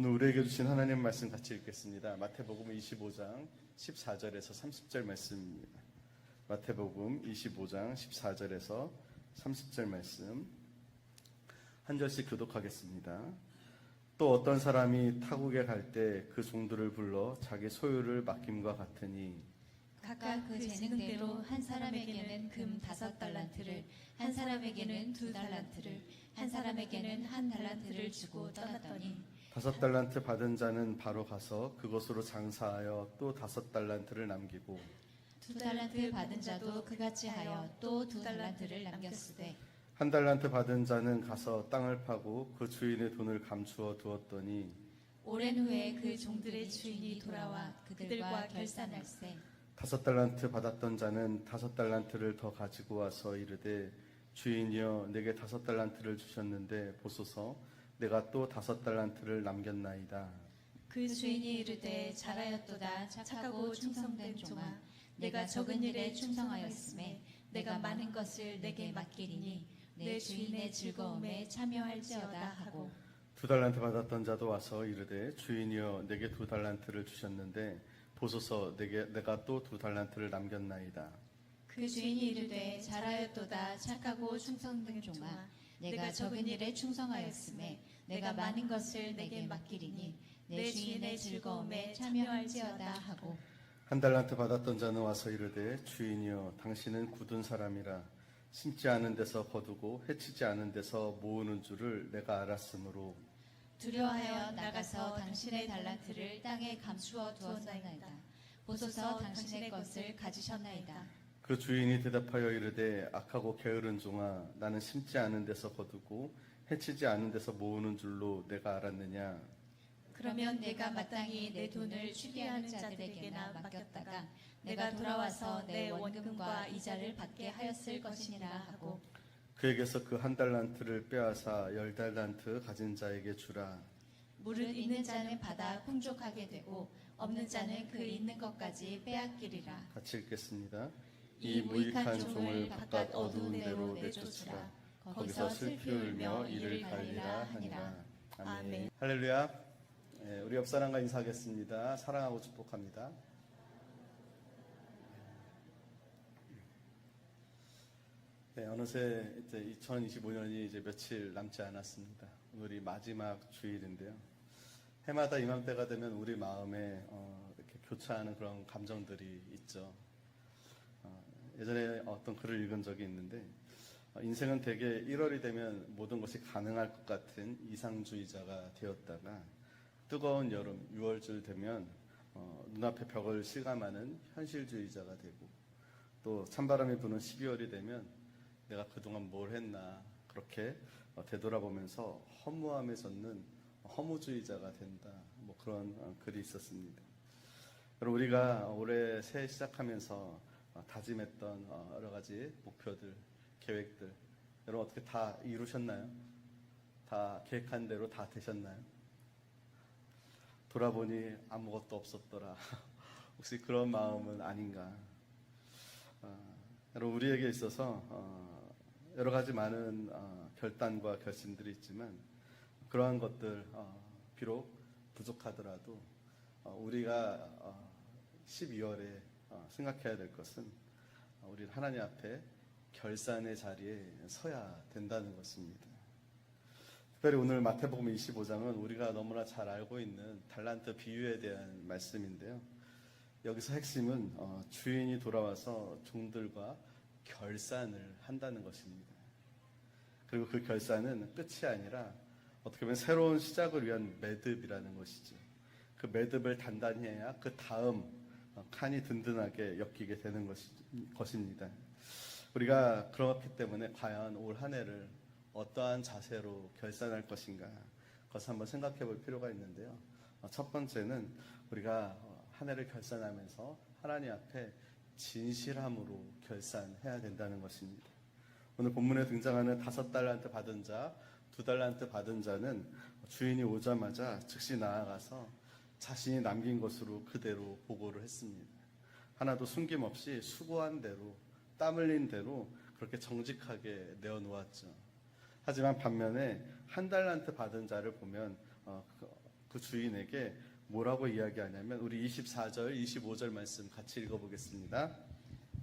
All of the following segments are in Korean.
오늘 우리에게 주신 하나님 말씀 같이 읽겠습니다. 마태복음 25장 14절에서 30절 말씀입니다. 마태복음 25장 14절에서 30절 말씀 한 절씩 교독하겠습니다. 또 어떤 사람이 타국에 갈 때 그 종들을 불러 자기 소유를 맡김과 같으니 각각 그 재능대로 한 사람에게는 금 5달란트를, 한 사람에게는 2달란트를, 한 사람에게는 1달란트를 주고 떠났더니 5달란트 받은 자는 바로 가서 그것으로 장사하여 또 5달란트를 남기고 2달란트 받은 자도 그같이 하여 또 2달란트를 남겼으되 1달란트 받은 자는 가서 땅을 파고 그 주인의 돈을 감추어 두었더니 오랜 후에 그 종들의 주인이 돌아와 그들과 결산할세 5달란트 받았던 자는 5달란트를 더 가지고 와서 이르되 주인이여 내게 5달란트를 주셨는데 보소서 내가 또 5달란트를 남겼나이다. 그 주인이 이르되 잘하였도다 착하고 충성된 종아 내가 적은 일에 충성하였음에 내가 많은 것을 내게 맡기리니 내 주인의 즐거움에 참여할지어다 하고 2달란트 받았던 자도 와서 이르되 주인이여 내게 2달란트를 주셨는데 보소서 내가 또 2달란트를 남겼나이다. 그 주인이 이르되 잘하였도다 착하고 충성된 종아 내가 적은 일에 충성하였음에 내가 많은 것을 내게 맡기리니 내 주인의 즐거움에 참여할지어다 하고 1달란트 받았던 자는 와서 이르되 주인이여 당신은 굳은 사람이라 심지 않은 데서 거두고 해치지 않은 데서 모으는 줄을 내가 알았으므로 두려워하여 나가서 당신의 달란트를 땅에 감추어 두었나이다. 보소서 당신의 것을 가지셨나이다. 그 주인이 대답하여 이르되 악하고 게으른 종아 나는 심지 않은 데서 거두고 해치지 않은 데서 모으는 줄로 내가 알았느냐. 그러면 내가 마땅히 내 돈을 취계하는 자들에게나 맡겼다가 내가 돌아와서 내 원금과 이자를 받게 하였을 것이니라 하고 그에게서 그 1달란트를 빼앗아 10달란트 가진 자에게 주라. 무릇 있는 자는 받아 풍족하게 되고 없는 자는 그 있는 것까지 빼앗기리라. 같이 읽겠습니다. 이 무익한 종을 바깥 어두운 데로 내쫓으라. 거기서 슬피 울며 이를 갈리라 하니라. 아멘. 할렐루야. 우리 옆 사람과 인사하겠습니다. 사랑하고 축복합니다. 네, 어느새 이제 2025년이 이제 며칠 남지 않았습니다. 오늘이 마지막 주일인데요. 해마다 이맘때가 되면 우리 마음에 이렇게 교차하는 그런 감정들이 있죠. 예전에 어떤 글을 읽은 적이 있는데 인생은 대개 1월이 되면 모든 것이 가능할 것 같은 이상주의자가 되었다가 뜨거운 여름 6월쯤 되면 눈앞에 벽을 실감하는 현실주의자가 되고 또 찬바람이 부는 12월이 되면 내가 그동안 뭘 했나 그렇게 되돌아보면서 허무함에 젖는 허무주의자가 된다. 뭐 그런 글이 있었습니다. 여러분 우리가 올해 새해 시작하면서 다짐했던 여러 가지 목표들, 계획들 여러분 어떻게 다 이루셨나요? 다 계획한 대로 다 되셨나요? 돌아보니 아무것도 없었더라. 혹시 그런 마음은 아닌가? 여러분 우리에게 있어서 여러 가지 많은 결단과 결심들이 있지만 그러한 것들 비록 부족하더라도 우리가 12월에 생각해야 될 것은 우리 하나님 앞에 결산의 자리에 서야 된다는 것입니다. 특별히 오늘 마태복음 25장은 우리가 너무나 잘 알고 있는 달란트 비유에 대한 말씀인데요. 여기서 핵심은 주인이 돌아와서 종들과 결산을 한다는 것입니다. 그리고 그 결산은 끝이 아니라 어떻게 보면 새로운 시작을 위한 매듭이라는 것이죠. 그 매듭을 단단히 해야 그 다음 칸이 든든하게 엮이게 되는 것입니다. 우리가 그렇기 때문에 과연 올 한 해를 어떠한 자세로 결산할 것인가 그것을 한번 생각해 볼 필요가 있는데요. 첫 번째는 우리가 한 해를 결산하면서 하나님 앞에 진실함으로 결산해야 된다는 것입니다. 오늘 본문에 등장하는 5달란트 받은 자, 2달란트 받은 자는 주인이 오자마자 즉시 나아가서 자신이 남긴 것으로 그대로 보고를 했습니다. 하나도 숨김없이 수고한 대로 땀 흘린 대로 그렇게 정직하게 내어놓았죠. 하지만 반면에 1달란트 받은 자를 보면 그 주인에게 뭐라고 이야기하냐면 우리 24절, 25절 말씀 같이 읽어보겠습니다.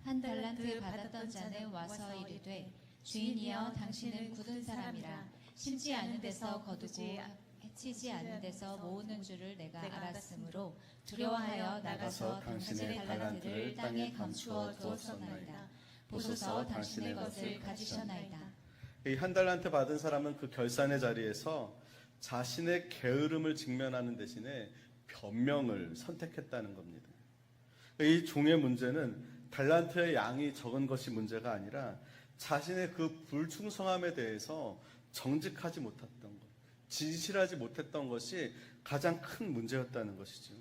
한 달란트 받았던 자는 와서 이르되 주인이여 당신은 굳은 사람이라 심지 않은 데서 거두고 해치지 않은 데서 모으는 줄을 내가 알았으므로 두려워하여 나가서 당신의 달란트를 땅에 감추어 두었사옵나이다. 보소서 당신의 것을 가지셨나이다. 이 한 달란트 받은 사람은 그 결산의 자리에서 자신의 게으름을 직면하는 대신에 변명을 선택했다는 겁니다. 이 종의 문제는 달란트의 양이 적은 것이 문제가 아니라 자신의 그 불충성함에 대해서 정직하지 못했던 것, 진실하지 못했던 것이 가장 큰 문제였다는 것이죠.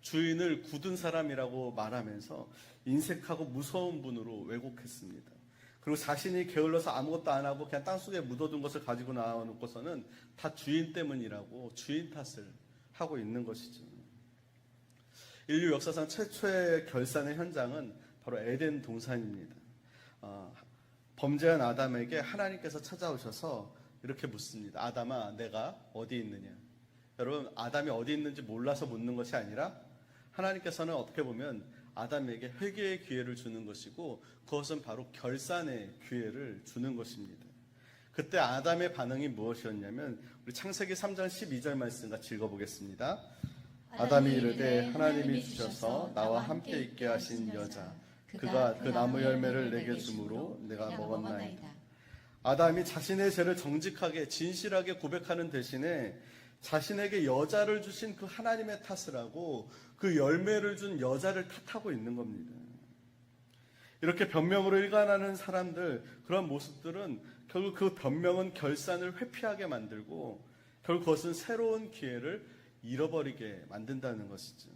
주인을 굳은 사람이라고 말하면서 인색하고 무서운 분으로 왜곡했습니다. 그리고 자신이 게을러서 아무것도 안 하고 그냥 땅속에 묻어둔 것을 가지고 나와놓고서는 다 주인 때문이라고 주인 탓을 하고 있는 것이죠. 인류 역사상 최초의 결산의 현장은 바로 에덴 동산입니다. 범죄한 아담에게 하나님께서 찾아오셔서 이렇게 묻습니다. 아담아, 내가 어디 있느냐? 여러분, 아담이 어디 있는지 몰라서 묻는 것이 아니라 하나님께서는 어떻게 보면 아담에게 회개의 기회를 주는 것이고 그것은 바로 결산의 기회를 주는 것입니다. 그때 아담의 반응이 무엇이었냐면 우리 창세기 3장 12절 말씀 같이 읽어보겠습니다. 아담이 이르되 하나님이 주셔서 나와 함께 있게 하신 여자 그가 그 나무 열매를 내게 주므로 내가 먹었나이다. 아담이 자신의 죄를 정직하게 진실하게 고백하는 대신에 자신에게 여자를 주신 그 하나님의 탓을 하고 그 열매를 준 여자를 탓하고 있는 겁니다. 이렇게 변명으로 일관하는 사람들, 그런 모습들은 결국 그 변명은 결산을 회피하게 만들고 결국 그것은 새로운 기회를 잃어버리게 만든다는 것이죠.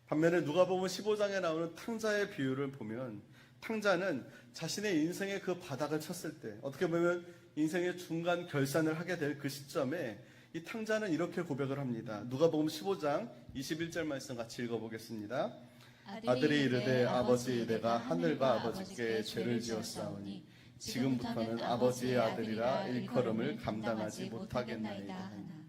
반면에 누가복음 15장에 나오는 탕자의 비유를 보면 탕자는 자신의 인생의 그 바닥을 쳤을 때 어떻게 보면 인생의 중간 결산을 하게 될 그 시점에 이 탕자는 이렇게 고백을 합니다. 누가복음 15장 21절 말씀 같이 읽어보겠습니다. 아들이 이르되 아버지 내가 하늘과 아버지께 죄를 지었사오니 지금부터는 아버지의 아들이라 일컬음을 감당하지 못하겠나이다 하나.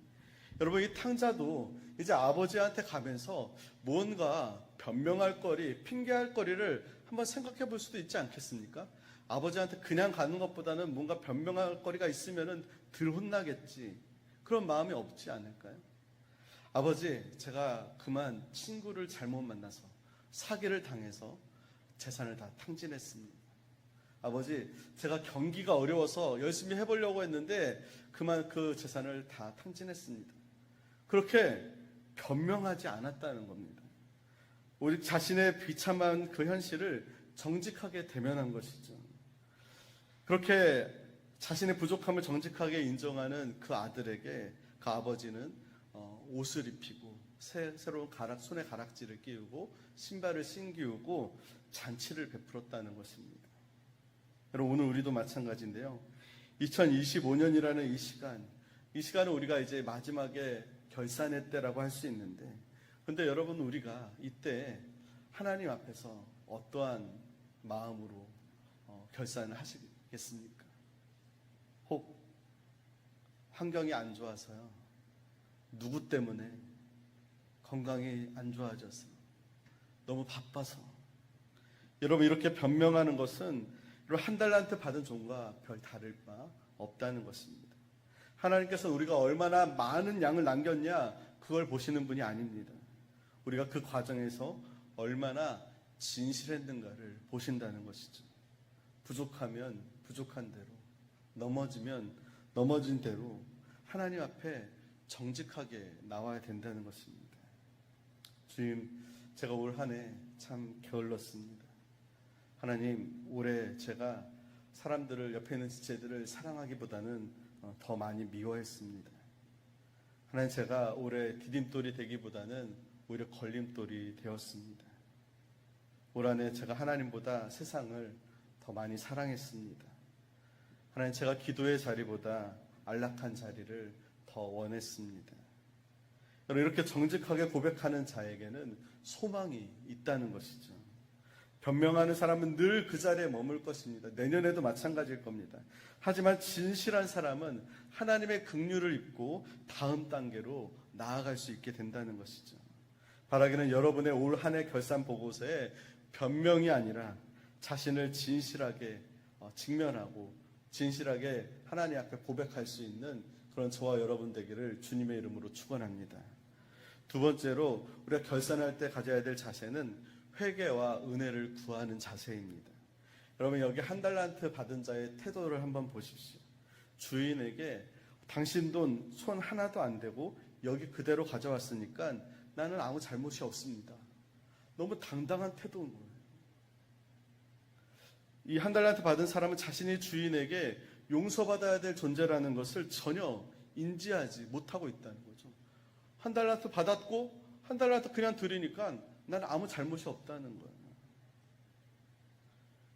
여러분, 이 탕자도 이제 아버지한테 가면서 뭔가 변명할 거리, 핑계할 거리를 한번 생각해 볼 수도 있지 않겠습니까? 아버지한테 그냥 가는 것보다는 뭔가 변명할 거리가 있으면은 덜 혼나겠지. 그런 마음이 없지 않을까요? 아버지, 제가 그만 친구를 잘못 만나서 사기를 당해서 재산을 다 탕진했습니다. 아버지, 제가 경기가 어려워서 열심히 해보려고 했는데 그만 그 재산을 다 탕진했습니다. 그렇게 변명하지 않았다는 겁니다. 우리 자신의 비참한 그 현실을 정직하게 대면한 것이죠. 그렇게 자신의 부족함을 정직하게 인정하는 그 아들에게 그 아버지는 옷을 입히고 새로운 손에 가락지를 끼우고 신발을 신기우고 잔치를 베풀었다는 것입니다. 여러분, 오늘 우리도 마찬가지인데요. 2025년이라는 이 시간은 우리가 이제 마지막에 결산의 때라고 할 수 있는데, 근데 여러분, 우리가 이때 하나님 앞에서 어떠한 마음으로 결산을 하시겠습니까? 혹 환경이 안 좋아서요, 누구 때문에 건강이 안 좋아져서, 너무 바빠서, 여러분, 이렇게 변명하는 것은 한 달란트 받은 종과 별 다를 바 없다는 것입니다. 하나님께서 우리가 얼마나 많은 양을 남겼냐, 그걸 보시는 분이 아닙니다. 우리가 그 과정에서 얼마나 진실했는가를 보신다는 것이죠. 부족하면 부족한 대로, 넘어지면 넘어진 대로 하나님 앞에 정직하게 나와야 된다는 것입니다. 주님, 제가 올 한 해 참 게을렀습니다. 하나님, 올해 제가 사람들을, 옆에 있는 지체들을 사랑하기보다는 더 많이 미워했습니다. 하나님, 제가 올해 디딤돌이 되기보다는 오히려 걸림돌이 되었습니다. 올 한 해 제가 하나님보다 세상을 더 많이 사랑했습니다. 하나님, 제가 기도의 자리보다 안락한 자리를 더 원했습니다. 여러분, 이렇게 정직하게 고백하는 자에게는 소망이 있다는 것이죠. 변명하는 사람은 늘 그 자리에 머물 것입니다. 내년에도 마찬가지일 겁니다. 하지만 진실한 사람은 하나님의 긍휼을 입고 다음 단계로 나아갈 수 있게 된다는 것이죠. 바라기는 여러분의 올 한 해 결산 보고서에 변명이 아니라 자신을 진실하게 직면하고 진실하게 하나님 앞에 고백할 수 있는 그런 저와 여러분 되기를 주님의 이름으로 축원합니다. 두 번째로 우리가 결산할 때 가져야 될 자세는 회개와 은혜를 구하는 자세입니다. 여러분 여기 한 달란트 받은 자의 태도를 한번 보십시오. 주인에게 당신 돈 손 하나도 안 대고 여기 그대로 가져왔으니까 나는 아무 잘못이 없습니다. 너무 당당한 태도인 거예요. 이 한 달란트 받은 사람은 자신이 주인에게 용서받아야 될 존재라는 것을 전혀 인지하지 못하고 있다는 거죠. 한 달란트 받았고 한 달란트 그냥 드리니까 나는 아무 잘못이 없다는 거예요.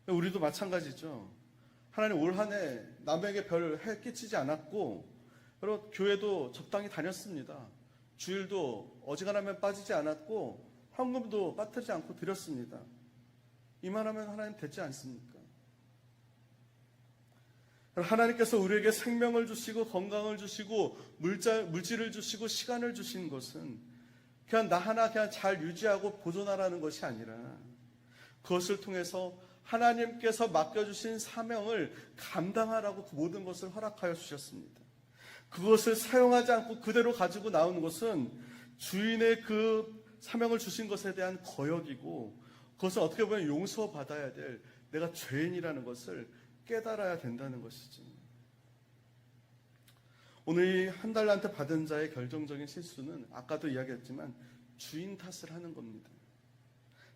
우리도 마찬가지죠. 하나님 올 한 해 남에게 별 해 끼치지 않았고 그리고 교회도 적당히 다녔습니다. 주일도 어지간하면 빠지지 않았고 헌금도 빠뜨리지 않고 드렸습니다. 이만하면 하나님 되지 않습니까? 하나님께서 우리에게 생명을 주시고 건강을 주시고 물질을 주시고 시간을 주신 것은 그냥 나 하나 그냥 잘 유지하고 보존하라는 것이 아니라 그것을 통해서 하나님께서 맡겨주신 사명을 감당하라고 그 모든 것을 허락하여 주셨습니다. 그것을 사용하지 않고 그대로 가지고 나온 것은 주인의 그 사명을 주신 것에 대한 거역이고 그것은 어떻게 보면 용서받아야 될 내가 죄인이라는 것을 깨달아야 된다는 것이지. 오늘 이 한 달란트 받은 자의 결정적인 실수는 아까도 이야기했지만 주인 탓을 하는 겁니다.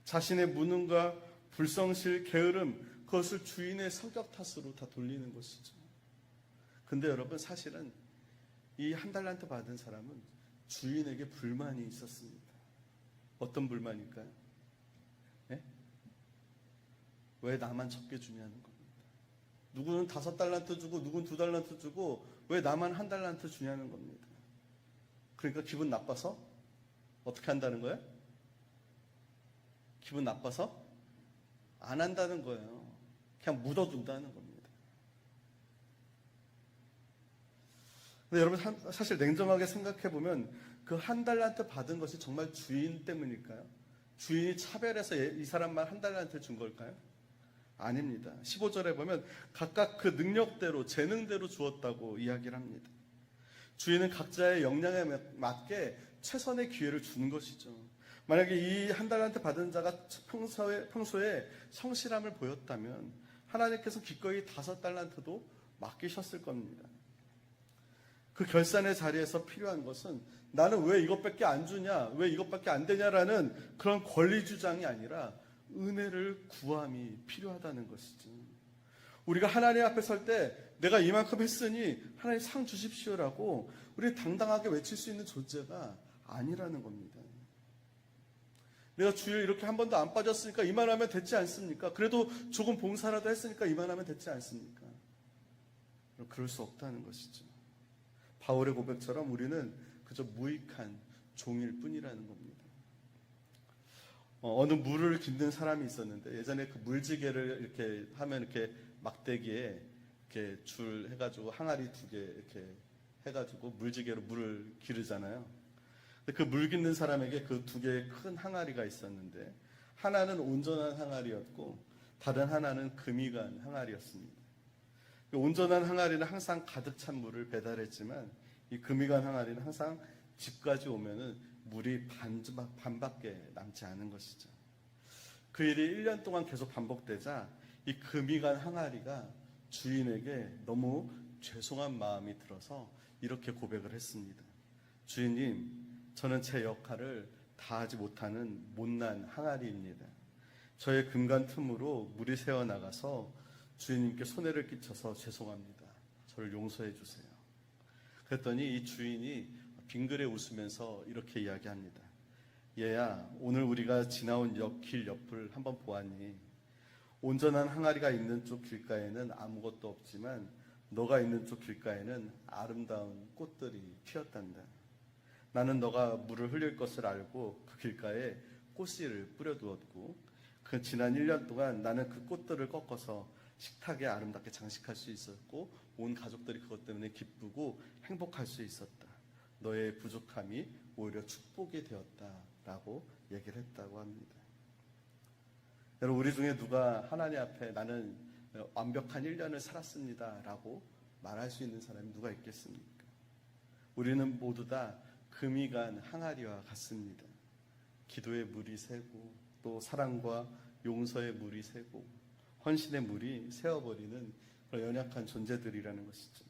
자신의 무능과 불성실, 게으름 그것을 주인의 성격 탓으로 다 돌리는 것이죠. 근데 여러분 사실은 이 한 달란트 받은 사람은 주인에게 불만이 있었습니다. 어떤 불만일까요? 네? 왜 나만 적게 주냐는 겁니다. 누구는 5달란트 주고 누구는 2달란트 주고 왜 나만 1달란트 주냐는 겁니다. 그러니까 기분 나빠서 어떻게 한다는 거예요? 기분 나빠서 안 한다는 거예요. 그냥 묻어둔다는 겁니다. 근데 여러분 사실 냉정하게 생각해보면 그 1달란트 받은 것이 정말 주인 때문일까요? 주인이 차별해서 이 사람만 1달란트 준 걸까요? 아닙니다. 15절에 보면 각각 그 능력대로 재능대로 주었다고 이야기를 합니다. 주인은 각자의 역량에 맞게 최선의 기회를 주는 것이죠. 만약에 이 1달란트 받은 자가 평소에 성실함을 보였다면 하나님께서 기꺼이 5달란트도 맡기셨을 겁니다. 그 결산의 자리에서 필요한 것은 나는 왜 이것밖에 안 주냐, 왜 이것밖에 안 되냐라는 그런 권리 주장이 아니라 은혜를 구함이 필요하다는 것이지. 우리가 하나님 앞에 설 때 내가 이만큼 했으니 하나님 상 주십시오라고 우리 당당하게 외칠 수 있는 존재가 아니라는 겁니다. 내가 주일 이렇게 한 번도 안 빠졌으니까 이만하면 됐지 않습니까? 그래도 조금 봉사라도 했으니까 이만하면 됐지 않습니까? 그럴 수 없다는 것이죠. 바울의 고백처럼 우리는 그저 무익한 종일 뿐이라는 겁니다. 어느 물을 깃는 사람이 있었는데 예전에 그 물지개를 이렇게 하면 이렇게 막대기에 이렇게 줄 해가지고 항아리 2개 이렇게 해가지고 물지개로 물을 기르잖아요. 그 물 깃는 사람에게 그 2개의 큰 항아리가 있었는데 하나는 온전한 항아리였고 다른 하나는 금이 간 항아리였습니다. 온전한 항아리는 항상 가득 찬 물을 배달했지만 이 금이 간 항아리는 항상 집까지 오면은 물이 반밖에 남지 않은 것이죠. 그 일이 1년 동안 계속 반복되자 이 금이 간 항아리가 주인에게 너무 죄송한 마음이 들어서 이렇게 고백을 했습니다. 주인님, 저는 제 역할을 다하지 못하는 못난 항아리입니다. 저의 금간 틈으로 물이 새어나가서 주인님께 손해를 끼쳐서 죄송합니다. 저를 용서해 주세요. 그랬더니 이 주인이 빙그레 웃으면서 이렇게 이야기합니다. 얘야, 오늘 우리가 지나온 길 옆을 한번 보았니? 온전한 항아리가 있는 쪽 길가에는 아무것도 없지만 너가 있는 쪽 길가에는 아름다운 꽃들이 피었단다. 나는 너가 물을 흘릴 것을 알고 그 길가에 꽃씨를 뿌려두었고 그 지난 1년 동안 나는 그 꽃들을 꺾어서 식탁에 아름답게 장식할 수 있었고 온 가족들이 그것 때문에 기쁘고 행복할 수 있었다. 너의 부족함이 오히려 축복이 되었다라고 얘기를 했다고 합니다. 여러분, 우리 중에 누가 하나님 앞에 나는 완벽한 1년을 살았습니다라고 말할 수 있는 사람이 누가 있겠습니까? 우리는 모두 다 금이 간 항아리와 같습니다. 기도의 물이 새고 또 사랑과 용서의 물이 새고 헌신의 물이 새어버리는 그런 연약한 존재들이라는 것이죠.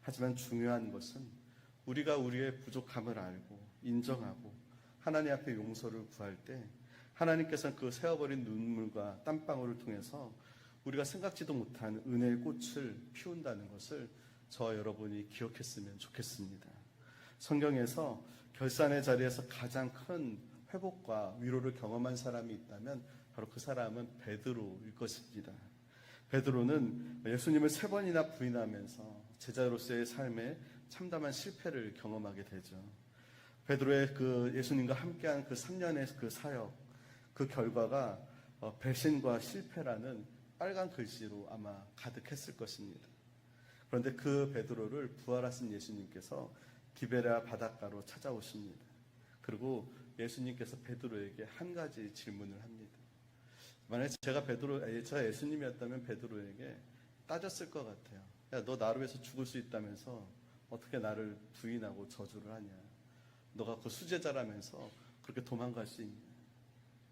하지만 중요한 것은 우리가 우리의 부족함을 알고 인정하고 하나님 앞에 용서를 구할 때 하나님께서는 그 새어버린 눈물과 땀방울을 통해서 우리가 생각지도 못한 은혜의 꽃을 피운다는 것을 저와 여러분이 기억했으면 좋겠습니다. 성경에서 결산의 자리에서 가장 큰 회복과 위로를 경험한 사람이 있다면 바로 그 사람은 베드로일 것입니다. 베드로는 예수님을 3번이나 부인하면서 제자로서의 삶에 참담한 실패를 경험하게 되죠. 베드로의 그 예수님과 함께한 그 3년의 그 사역, 그 결과가 배신과 실패라는 빨간 글씨로 아마 가득했을 것입니다. 그런데 그 베드로를 부활하신 예수님께서 디베랴 바닷가로 찾아오십니다. 그리고 예수님께서 베드로에게 한 가지 질문을 합니다. 만약에 제가 예수님이었다면 베드로에게 따졌을 것 같아요. 야, 너 나를 위해서 죽을 수 있다면서 어떻게 나를 부인하고 저주를 하냐? 너가 그 수제자라면서 그렇게 도망갈 수 있냐?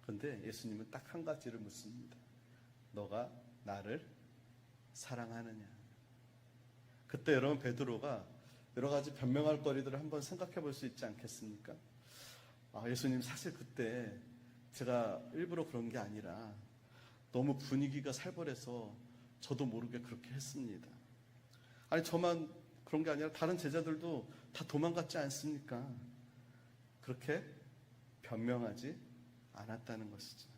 그런데 예수님은 딱 한 가지를 묻습니다. 너가 나를 사랑하느냐? 그때 여러분, 베드로가 여러 가지 변명할 거리들을 한번 생각해 볼 수 있지 않겠습니까? 예수님, 사실 그때 제가 일부러 그런 게 아니라 너무 분위기가 살벌해서 저도 모르게 그렇게 했습니다. 아니, 저만 그런 게 아니라 다른 제자들도 다 도망갔지 않습니까? 그렇게 변명하지 않았다는 것이죠.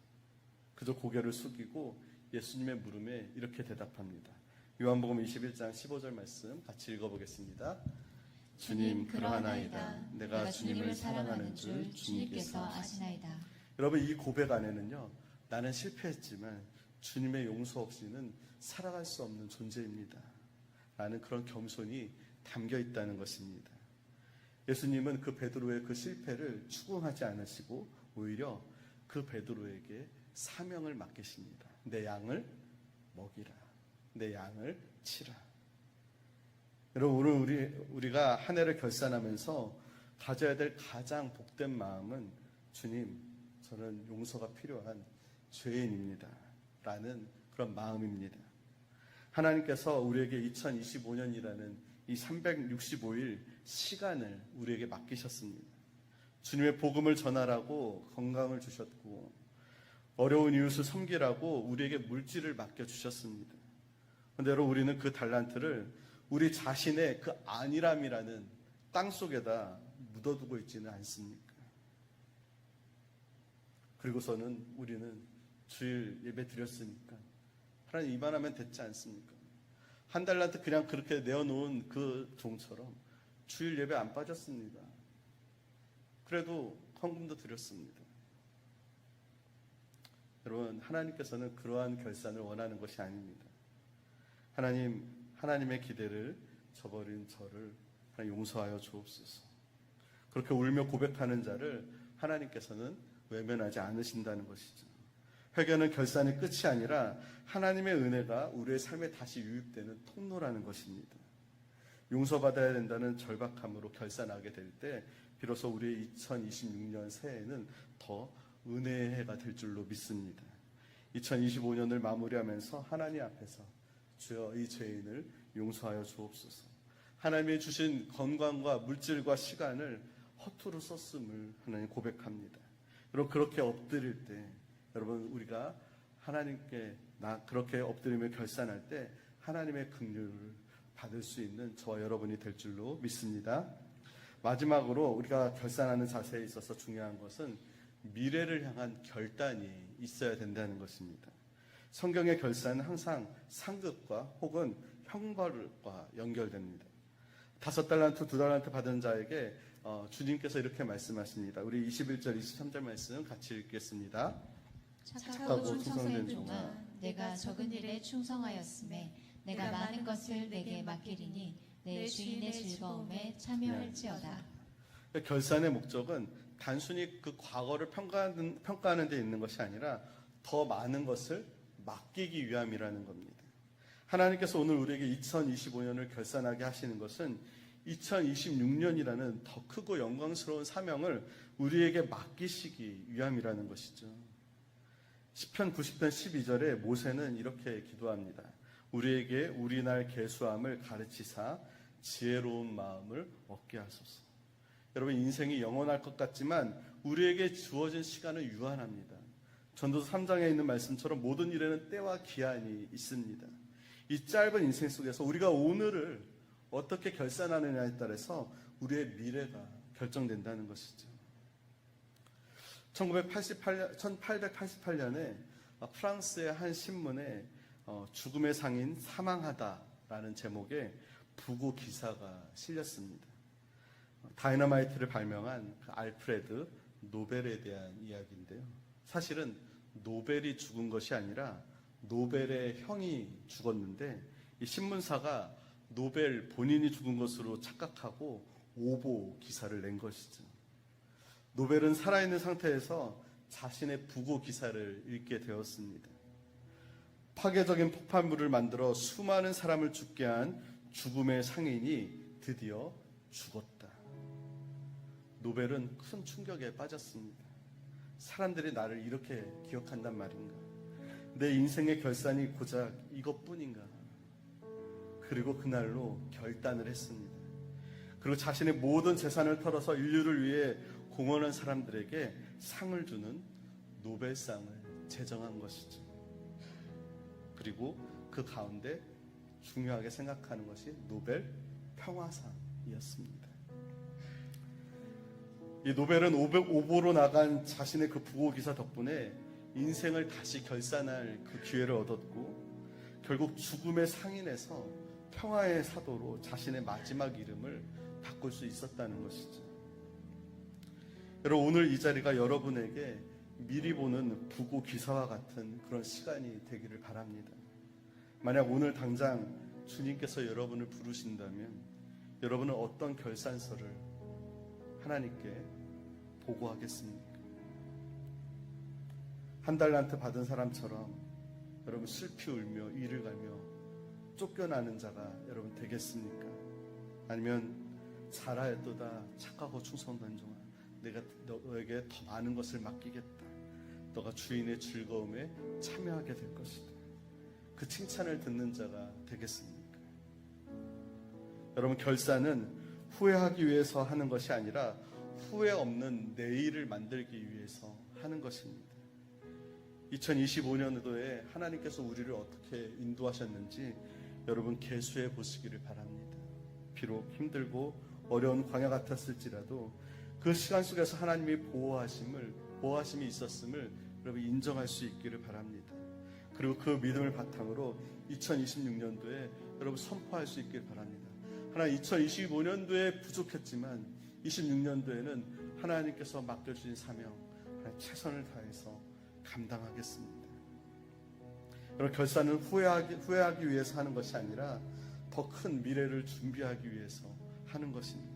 그저 고개를 숙이고 예수님의 물음에 이렇게 대답합니다. 요한복음 21장 15절 말씀 같이 읽어보겠습니다. 주님, 그러하나이다. 내가 주님을 사랑하는 줄 주님께서 아시나이다. 여러분, 이 고백 안에는요, 나는 실패했지만 주님의 용서 없이는 살아갈 수 없는 존재입니다 라는 그런 겸손이 담겨 있다는 것입니다. 예수님은 그 베드로의 그 실패를 추궁하지 않으시고 오히려 그 베드로에게 사명을 맡기십니다. 내 양을 먹이라. 내 양을 치라. 여러분, 오늘 우리가 한 해를 결산하면서 가져야 될 가장 복된 마음은 주님, 저는 용서가 필요한 죄인입니다 라는 그런 마음입니다. 하나님께서 우리에게 2025년이라는 이 365일 시간을 우리에게 맡기셨습니다. 주님의 복음을 전하라고 건강을 주셨고 어려운 이웃을 섬기라고 우리에게 물질을 맡겨주셨습니다. 그런데 여러분, 우리는 그 달란트를 우리 자신의 그 안일함이라는 땅속에다 묻어두고 있지는 않습니까? 그리고서는 우리는 주일 예배 드렸으니까 하나님 이만하면 됐지 않습니까? 한 달란트 그냥 그렇게 내어놓은 그 종처럼 주일 예배 안 빠졌습니다. 그래도 헌금도 드렸습니다. 여러분, 하나님께서는 그러한 결산을 원하는 것이 아닙니다. 하나님의 기대를 저버린 저를 하나님 용서하여 주옵소서. 그렇게 울며 고백하는 자를 하나님께서는 외면하지 않으신다는 것이죠. 회개는 결산의 끝이 아니라 하나님의 은혜가 우리의 삶에 다시 유입되는 통로라는 것입니다. 용서받아야 된다는 절박함으로 결산하게 될 때 비로소 우리의 2026년 새해에는 더 은혜의 해가 될 줄로 믿습니다. 2025년을 마무리하면서 하나님 앞에서 주여, 이 죄인을 용서하여 주옵소서. 하나님이 주신 건강과 물질과 시간을 허투루 썼음을 하나님 고백합니다. 여러분, 그렇게 엎드릴 때 여러분, 우리가 하나님께 그렇게 엎드리며 결산할 때 하나님의 긍휼을 받을 수 있는 저와 여러분이 될 줄로 믿습니다. 마지막으로 우리가 결산하는 자세에 있어서 중요한 것은 미래를 향한 결단이 있어야 된다는 것입니다. 성경의 결산은 항상 상급과 혹은 형벌과 연결됩니다. 5달란트, 2달란트 받은 자에게 주님께서 이렇게 말씀하십니다. 우리 21절, 23절 말씀 같이 읽겠습니다. 착하고 충성된 종아, 내가 적은 일에 충성하였음에 내가 많은 것을 내게 맡기리니 내 주인의 즐거움에 참여할지어다. 결산의 목적은 단순히 그 과거를 평가하는 데 있는 것이 아니라 더 많은 것을 맡기기 위함이라는 겁니다. 하나님께서 오늘 우리에게 2025년을 결산하게 하시는 것은 2026년이라는 더 크고 영광스러운 사명을 우리에게 맡기시기 위함이라는 것이죠. 시편 90편 12절에 모세는 이렇게 기도합니다. 우리에게 우리 날 계수함을 가르치사 지혜로운 마음을 얻게 하소서. 여러분, 인생이 영원할 것 같지만 우리에게 주어진 시간은 유한합니다. 전도서 3장에 있는 말씀처럼 모든 일에는 때와 기한이 있습니다. 이 짧은 인생 속에서 우리가 오늘을 어떻게 결산하느냐에 따라서 우리의 미래가 결정된다는 것이죠. 1888년에 프랑스의 한 신문에 죽음의 상인 사망하다라는 제목의 부고 기사가 실렸습니다. 다이너마이트를 발명한 그 알프레드 노벨에 대한 이야기인데요. 사실은 노벨이 죽은 것이 아니라 노벨의 형이 죽었는데 이 신문사가 노벨 본인이 죽은 것으로 착각하고 오보 기사를 낸 것이죠. 노벨은 살아있는 상태에서 자신의 부고 기사를 읽게 되었습니다. 파괴적인 폭발물을 만들어 수많은 사람을 죽게 한 죽음의 상인이 드디어 죽었다. 노벨은 큰 충격에 빠졌습니다. 사람들이 나를 이렇게 기억한단 말인가? 내 인생의 결산이 고작 이것뿐인가? 그리고 그날로 결단을 했습니다. 그리고 자신의 모든 재산을 털어서 인류를 위해 공헌한 사람들에게 상을 주는 노벨상을 제정한 것이죠. 그리고 그 가운데 중요하게 생각하는 것이 노벨 평화상이었습니다. 이 노벨은 오보로 나간 자신의 그 부고 기사 덕분에 인생을 다시 결산할 그 기회를 얻었고 결국 죽음의 상인에서 평화의 사도로 자신의 마지막 이름을 바꿀 수 있었다는 것이죠. 여러분, 오늘 이 자리가 여러분에게 미리 보는 부고 기사와 같은 그런 시간이 되기를 바랍니다. 만약 오늘 당장 주님께서 여러분을 부르신다면 여러분은 어떤 결산서를 하나님께 보고하겠습니까? 한 달란트 받은 사람처럼 여러분 슬피 울며 이를 갈며 쫓겨나는 자가 여러분 되겠습니까? 아니면 잘하였도다 착하고 충성된 종아, 내가 너에게 더 많은 것을 맡기겠다. 너가 주인의 즐거움에 참여하게 될 것이다. 그 칭찬을 듣는 자가 되겠습니까? 여러분, 결산은 후회하기 위해서 하는 것이 아니라 후회 없는 내일을 만들기 위해서 하는 것입니다. 2025년도에 하나님께서 우리를 어떻게 인도하셨는지 여러분 계수해 보시기를 바랍니다. 비록 힘들고 어려운 광야 같았을지라도 그 시간 속에서 하나님의 보호하심이 있었음을 여러분 인정할 수 있기를 바랍니다. 그리고 그 믿음을 바탕으로 2026년도에 여러분 선포할 수 있기를 바랍니다. 하나님, 2025년도에 부족했지만 26년도에는 하나님께서 맡겨주신 사명 하나님 최선을 다해서 감당하겠습니다. 여러분, 결산은 후회하기 위해서 하는 것이 아니라 더 큰 미래를 준비하기 위해서 하는 것입니다.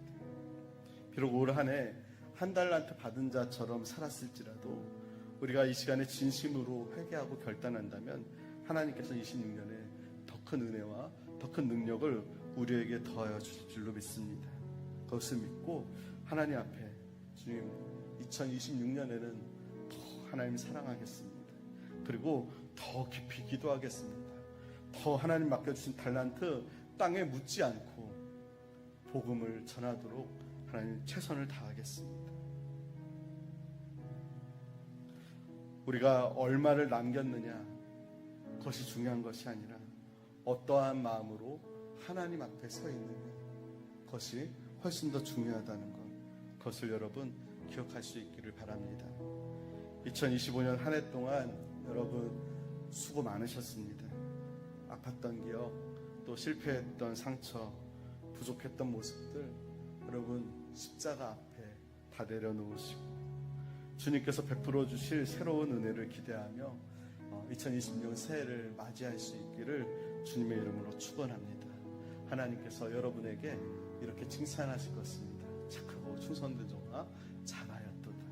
비록 올 한 해 한 달란트 받은 자처럼 살았을지라도 우리가 이 시간에 진심으로 회개하고 결단한다면 하나님께서 26년에 더 큰 은혜와 더 큰 능력을 우리에게 더하여 주실 줄로 믿습니다. 그것을 믿고 하나님 앞에 주님 2026년에는 더 하나님 사랑하겠습니다. 그리고 더 깊이 기도하겠습니다. 더 하나님 맡겨주신 달란트 땅에 묻지 않고 복음을 전하도록 하나님 최선을 다하겠습니다. 우리가 얼마를 남겼느냐 그것이 중요한 것이 아니라 어떠한 마음으로 하나님 앞에 서 있느냐 그것이 훨씬 더 중요하다는 것, 그것을 여러분 기억할 수 있기를 바랍니다. 2025년 한 해 동안 여러분 수고 많으셨습니다. 아팠던 기억, 또 실패했던 상처, 부족했던 모습들 여러분 십자가 앞에 다 내려놓으시고 주님께서 베풀어 주실 새로운 은혜를 기대하며 2026년 새해를 맞이할 수 있기를 주님의 이름으로 축원합니다. 하나님께서 여러분에게 이렇게 칭찬하실 것입니다. 착하고 충성된 종아 잘하였도다.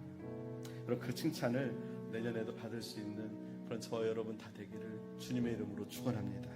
그럼 그 칭찬을 내년에도 받을 수 있는 그런 저와 여러분 다 되기를 주님의 이름으로 축원합니다.